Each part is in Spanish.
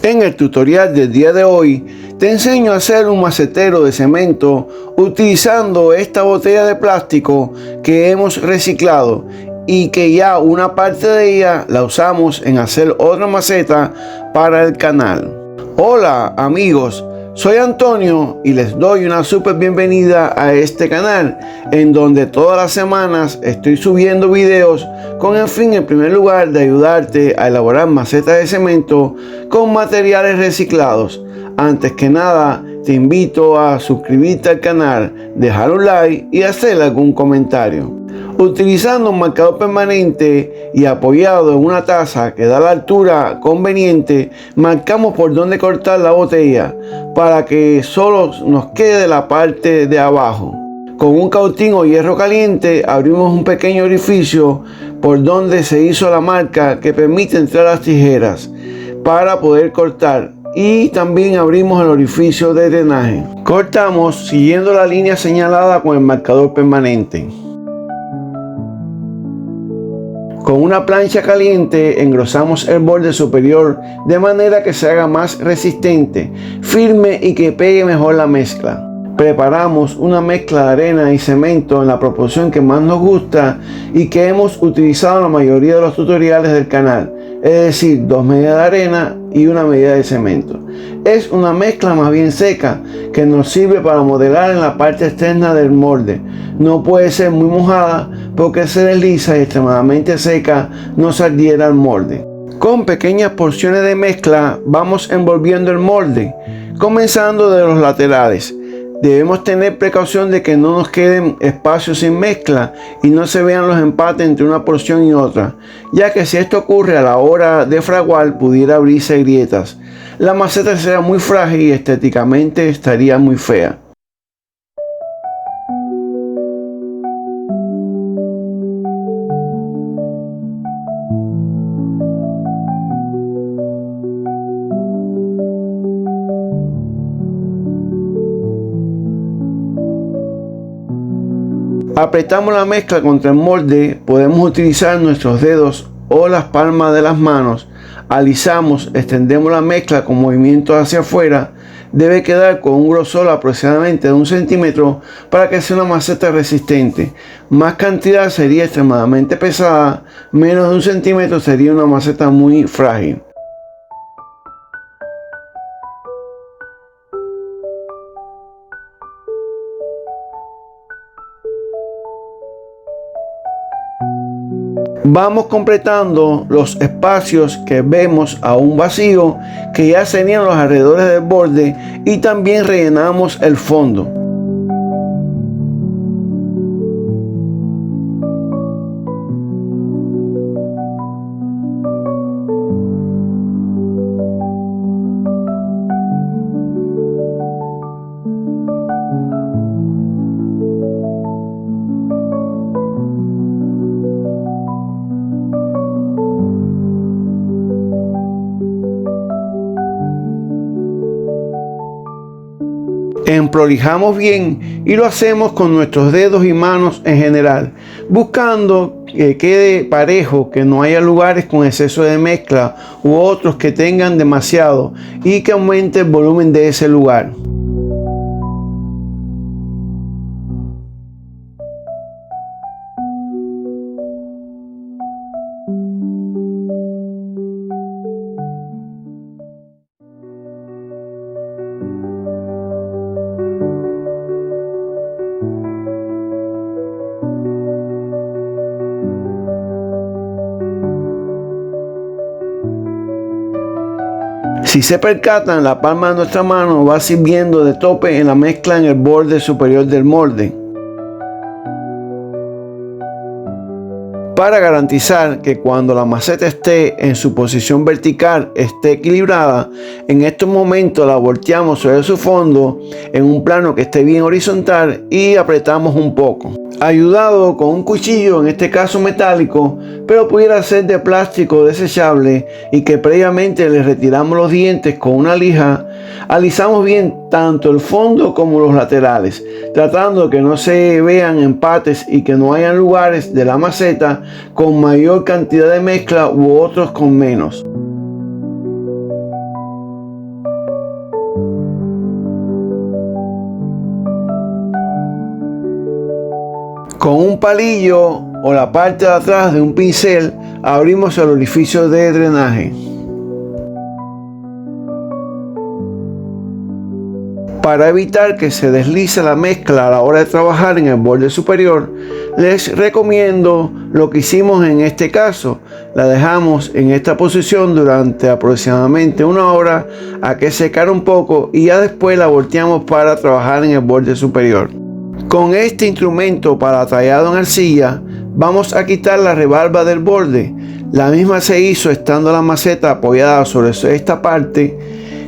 En el tutorial del día de hoy te enseño a hacer un macetero de cemento utilizando esta botella de plástico que hemos reciclado y que ya una parte de ella la usamos en hacer otra maceta para el canal. Hola amigos, soy Antonio y les doy una súper bienvenida a este canal en donde todas las semanas estoy subiendo videos con el fin en primer lugar de ayudarte a elaborar macetas de cemento con materiales reciclados. Antes que nada te invito a suscribirte al canal, dejar un like y hacer algún comentario. Utilizando un marcador permanente y apoyado en una taza que da la altura conveniente, marcamos por dónde cortar la botella para que solo nos quede la parte de abajo. Con un cautín o hierro caliente abrimos un pequeño orificio por donde se hizo la marca que permite entrar las tijeras para poder cortar, y también abrimos el orificio de drenaje. Cortamos siguiendo la línea señalada con el marcador permanente. Con una plancha caliente engrosamos el borde superior de manera que se haga más resistente, firme y que pegue mejor la mezcla. Preparamos una mezcla de arena y cemento en la proporción que más nos gusta y que hemos utilizado en la mayoría de los tutoriales del canal, es decir, 2 medidas de arena y 1 medida de cemento. Es una mezcla más bien seca que nos sirve para modelar en la parte externa del molde. No puede ser muy mojada porque se desliza, y extremadamente seca no se adhiera al molde. Con pequeñas porciones de mezcla vamos envolviendo el molde, comenzando de los laterales. Debemos tener precaución de que no nos queden espacios sin mezcla y no se vean los empates entre una porción y otra, ya que si esto ocurre a la hora de fraguar pudiera abrirse grietas. La maceta será muy frágil y estéticamente estaría muy fea. Apretamos la mezcla contra el molde, podemos utilizar nuestros dedos o las palmas de las manos, alisamos, extendemos la mezcla con movimientos hacia afuera. Debe quedar con un grosor aproximadamente de 1 centímetro para que sea una maceta resistente. Más cantidad sería extremadamente pesada, menos de 1 centímetro sería una maceta muy frágil. Vamos completando los espacios que vemos aún vacío, que ya serían los alrededores del borde, y también rellenamos el fondo. Emprolijamos bien y lo hacemos con nuestros dedos y manos en general, buscando que quede parejo, que no haya lugares con exceso de mezcla u otros que tengan demasiado y que aumente el volumen de ese lugar. Si se percatan, la palma de nuestra mano va sirviendo de tope en la mezcla en el borde superior del molde. Para garantizar que cuando la maceta esté en su posición vertical esté equilibrada, en estos momentos la volteamos sobre su fondo en un plano que esté bien horizontal y apretamos un poco. Ayudado con un cuchillo, en este caso metálico, pero pudiera ser de plástico desechable, y que previamente le retiramos los dientes con una lija, alisamos bien tanto el fondo como los laterales, tratando de que no se vean empates y que no hayan lugares de la maceta con mayor cantidad de mezcla u otros con menos. Con un palillo o la parte de atrás de un pincel abrimos el orificio de drenaje. Para evitar que se deslice la mezcla a la hora de trabajar en el borde superior, les recomiendo lo que hicimos en este caso. La dejamos en esta posición durante aproximadamente 1 hora a que secara un poco y ya después la volteamos para trabajar en el borde superior. Con este instrumento para tallado en arcilla vamos a quitar la rebarba del borde. La misma se hizo estando la maceta apoyada sobre esta parte.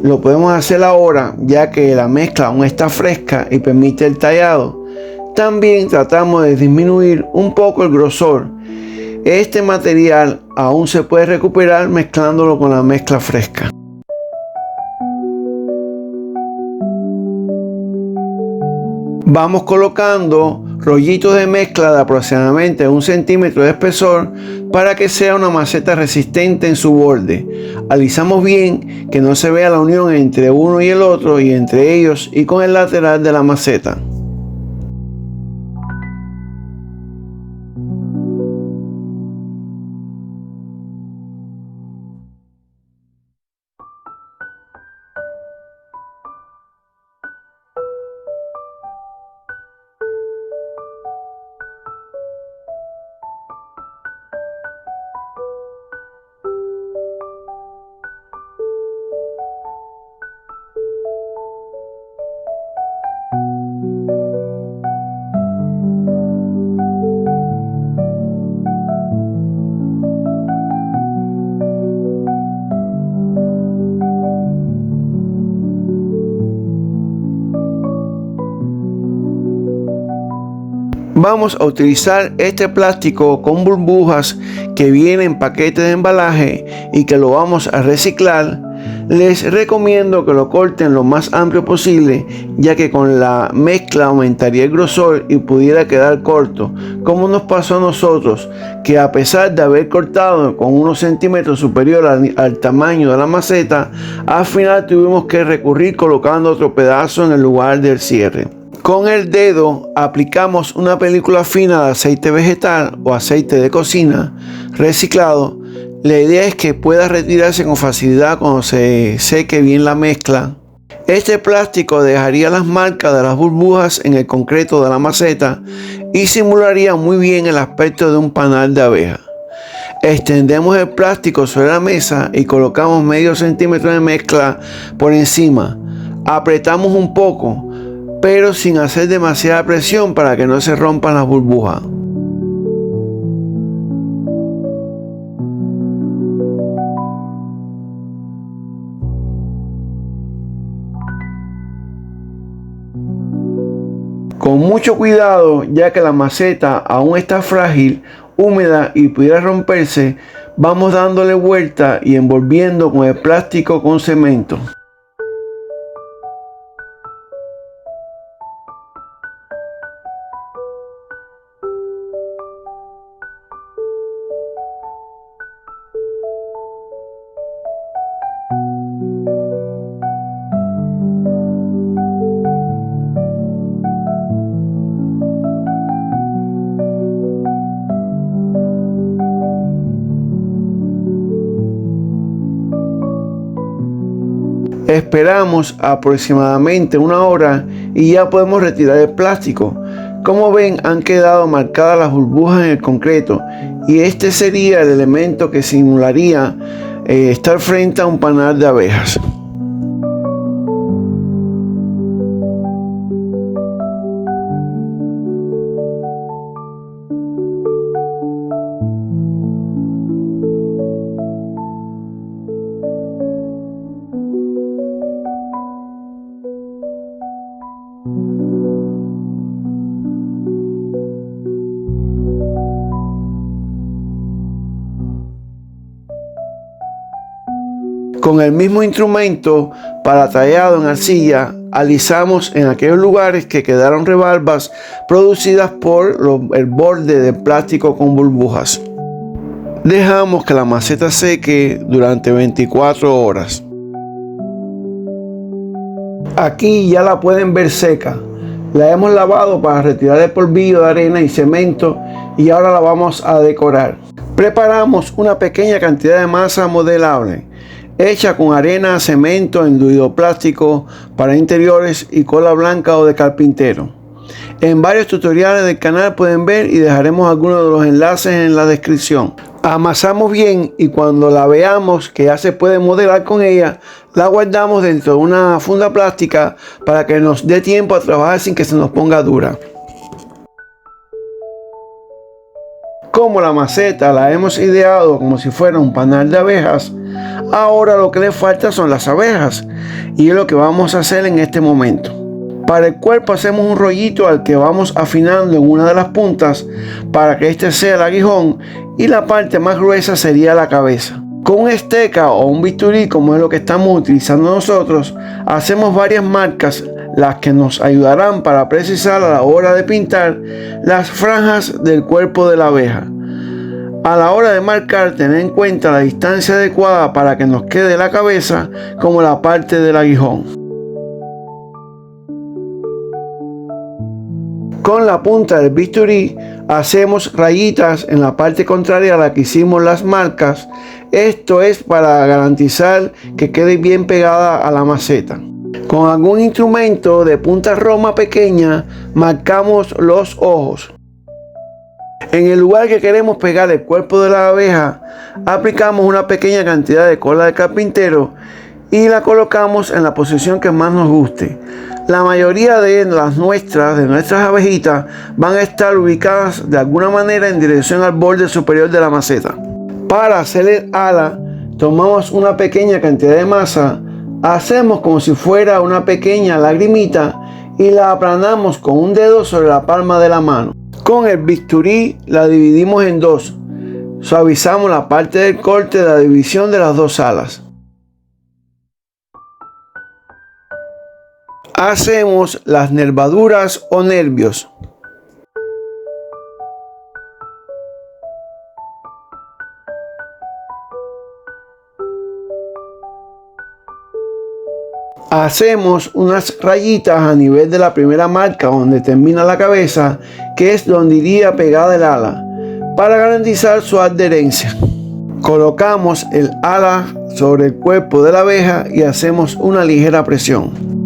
Lo podemos hacer ahora ya que la mezcla aún está fresca y permite el tallado. También tratamos de disminuir un poco el grosor. Este material aún se puede recuperar mezclándolo con la mezcla fresca. Vamos colocando rollitos de mezcla de aproximadamente 1 centímetro de espesor para que sea una maceta resistente en su borde. Alisamos bien que no se vea la unión entre uno y el otro y entre ellos y con el lateral de la maceta. Vamos a utilizar este plástico con burbujas que viene en paquete de embalaje y que lo vamos a reciclar. Les recomiendo que lo corten lo más amplio posible, ya que con la mezcla aumentaría el grosor y pudiera quedar corto, como nos pasó a nosotros, que a pesar de haber cortado con unos centímetros superior al tamaño de la maceta, al final tuvimos que recurrir colocando otro pedazo en el lugar del cierre. Con el dedo aplicamos una película fina de aceite vegetal o aceite de cocina reciclado. La idea es que pueda retirarse con facilidad cuando se seque bien la mezcla. Este plástico dejaría las marcas de las burbujas en el concreto de la maceta y simularía muy bien el aspecto de un panal de abeja. Extendemos el plástico sobre la mesa y colocamos medio centímetro de mezcla por encima. Apretamos un poco, pero sin hacer demasiada presión para que no se rompan las burbujas. Con mucho cuidado, ya que la maceta aún está frágil, húmeda y pudiera romperse, vamos dándole vuelta y envolviendo con el plástico con cemento. Esperamos aproximadamente 1 hora y ya podemos retirar el plástico. Como ven, han quedado marcadas las burbujas en el concreto y este sería el elemento que simularía estar frente a un panal de abejas. Con el mismo instrumento para tallado en arcilla, alisamos en aquellos lugares que quedaron rebarbas producidas por el borde de plástico con burbujas. Dejamos que la maceta seque durante 24 horas. Aquí ya la pueden ver seca. La hemos lavado para retirar el polvillo de arena y cemento y ahora la vamos a decorar. Preparamos una pequeña cantidad de masa modelable, hecha con arena, cemento, enduido plástico para interiores y cola blanca o de carpintero. En varios tutoriales del canal pueden ver y dejaremos algunos de los enlaces en la descripción. Amasamos bien y cuando la veamos que ya se puede modelar con ella, la guardamos dentro de una funda plástica para que nos dé tiempo a trabajar sin que se nos ponga dura. Como la maceta la hemos ideado como si fuera un panal de abejas, ahora lo que le falta son las abejas y es lo que vamos a hacer en este momento. Para el cuerpo hacemos un rollito al que vamos afinando en una de las puntas para que este sea el aguijón y la parte más gruesa sería la cabeza. Con una esteca o un bisturí, como es lo que estamos utilizando nosotros, hacemos varias marcas, las que nos ayudarán para precisar a la hora de pintar las franjas del cuerpo de la abeja. A la hora de marcar, tener en cuenta la distancia adecuada para que nos quede la cabeza como la parte del aguijón. Con la punta del bisturí hacemos rayitas en la parte contraria a la que hicimos las marcas. Esto es para garantizar que quede bien pegada a la maceta. Con algún instrumento de punta roma pequeña marcamos los ojos. En el lugar que queremos pegar el cuerpo de la abeja, aplicamos una pequeña cantidad de cola de carpintero y la colocamos en la posición que más nos guste. La mayoría de nuestras abejitas, van a estar ubicadas de alguna manera en dirección al borde superior de la maceta. Para hacer el ala, tomamos una pequeña cantidad de masa, hacemos como si fuera una pequeña lagrimita y la aplanamos con un dedo sobre la palma de la mano. Con el bisturí la dividimos en dos. Suavizamos la parte del corte de la división de las dos alas. Hacemos las nervaduras o nervios. Hacemos unas rayitas a nivel de la primera marca donde termina la cabeza, que es donde iría pegada el ala, para garantizar su adherencia. Colocamos el ala sobre el cuerpo de la abeja y hacemos una ligera presión.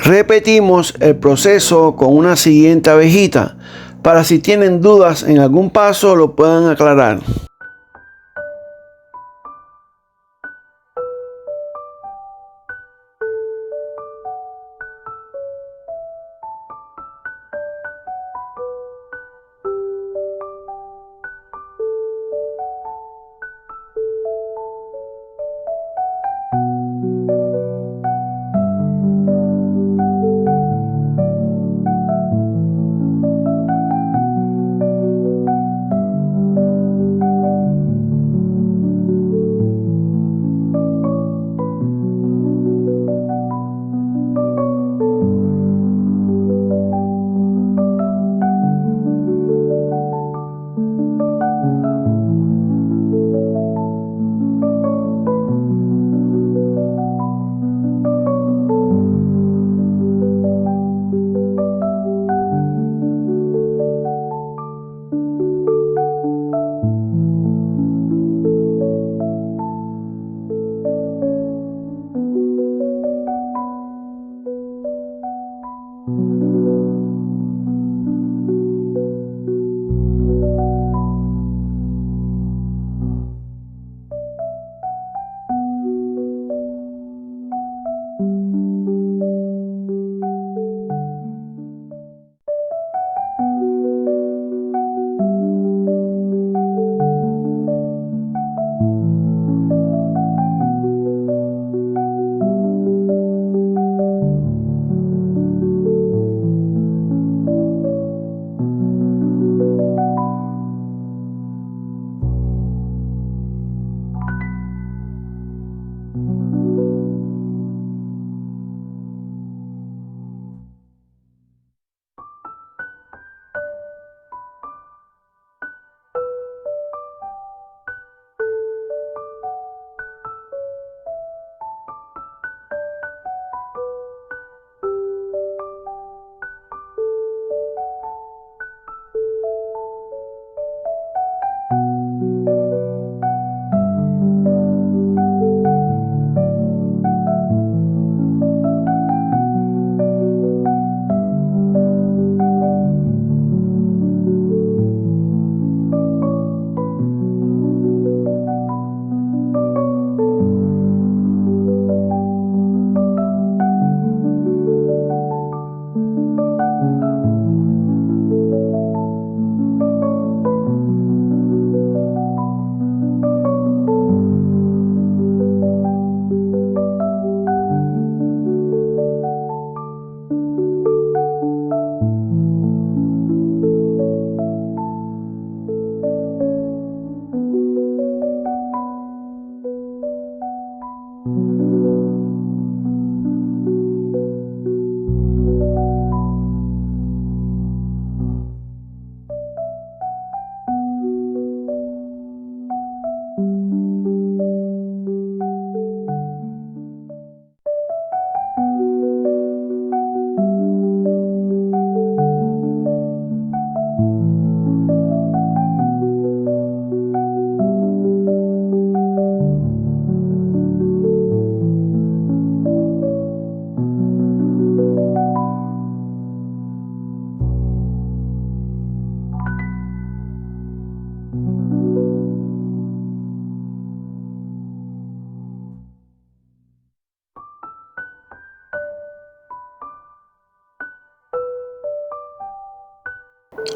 Repetimos el proceso con una siguiente abejita, para si tienen dudas en algún paso lo puedan aclarar.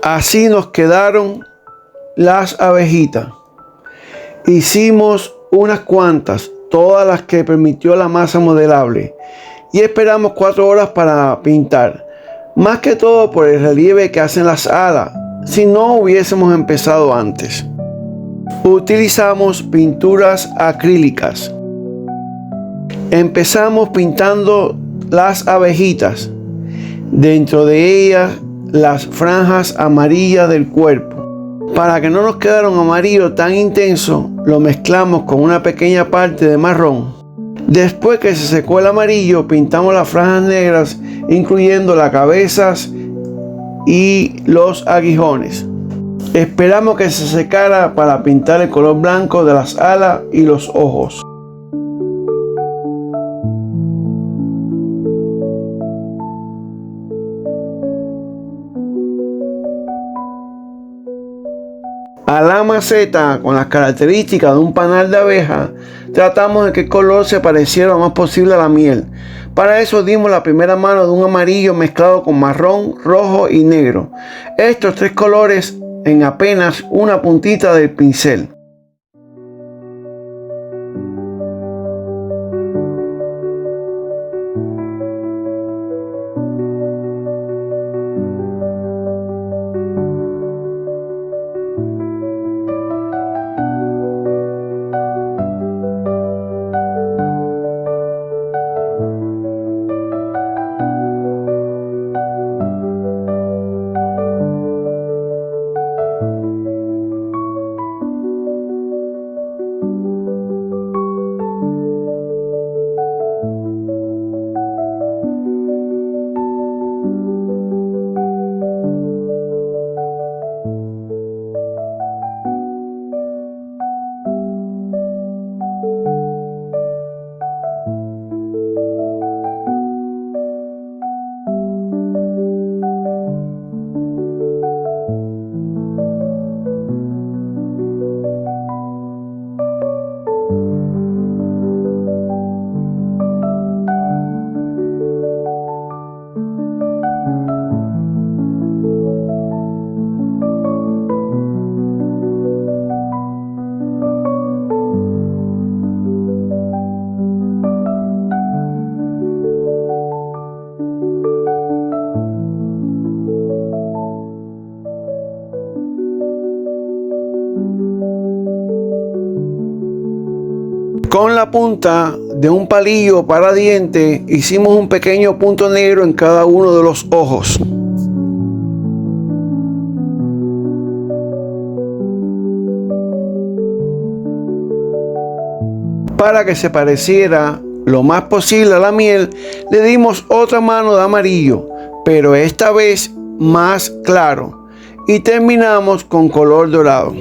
Así nos quedaron las abejitas. Hicimos unas cuantas, todas las que permitió la masa modelable, y esperamos 4 horas para pintar, más que todo por el relieve que hacen las alas, si no hubiésemos empezado antes. Utilizamos pinturas acrílicas. Empezamos pintando las abejitas, dentro de ellas las franjas amarillas del cuerpo. Para que no nos quedara un amarillo tan intenso, lo mezclamos con una pequeña parte de marrón. Después que se secó el amarillo, pintamos las franjas negras, incluyendo las cabezas y los aguijones. Esperamos que se secara para pintar el color blanco de las alas y los ojos. A la maceta, con las características de un panal de abeja, tratamos de que el color se pareciera lo más posible a la miel. Para eso dimos la primera mano de un amarillo mezclado con marrón, rojo y negro. Estos 3 colores en apenas una puntita del pincel. Con la punta de un palillo para diente hicimos un pequeño punto negro en cada uno de los ojos. Para que se pareciera lo más posible a la miel, le dimos otra mano de amarillo, pero esta vez más claro, y terminamos con color dorado.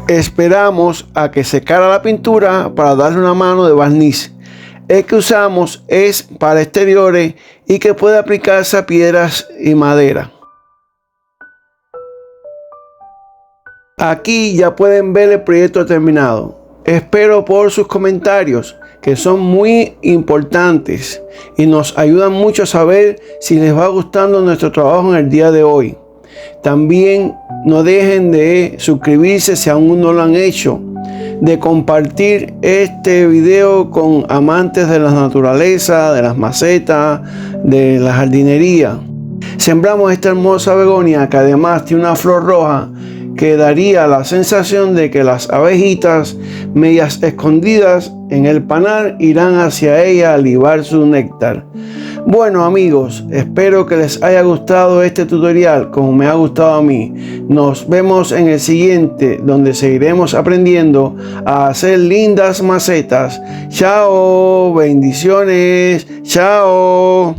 Esperamos a que secara la pintura para darle una mano de barniz. El que usamos es para exteriores y que puede aplicarse a piedras y madera. Aquí ya pueden ver el proyecto terminado. Espero por sus comentarios que son muy importantes y nos ayudan mucho a saber si les va gustando nuestro trabajo en el día de hoy. También no dejen de suscribirse si aún no lo han hecho, de compartir este video con amantes de la naturaleza, de las macetas, de la jardinería. Sembramos esta hermosa begonia que además tiene una flor roja que daría la sensación de que las abejitas, medias escondidas en el panal, irán hacia ella a libar su néctar. Bueno amigos, espero que les haya gustado este tutorial como me ha gustado a mí. Nos vemos en el siguiente, donde seguiremos aprendiendo a hacer lindas macetas. Chao, bendiciones, chao.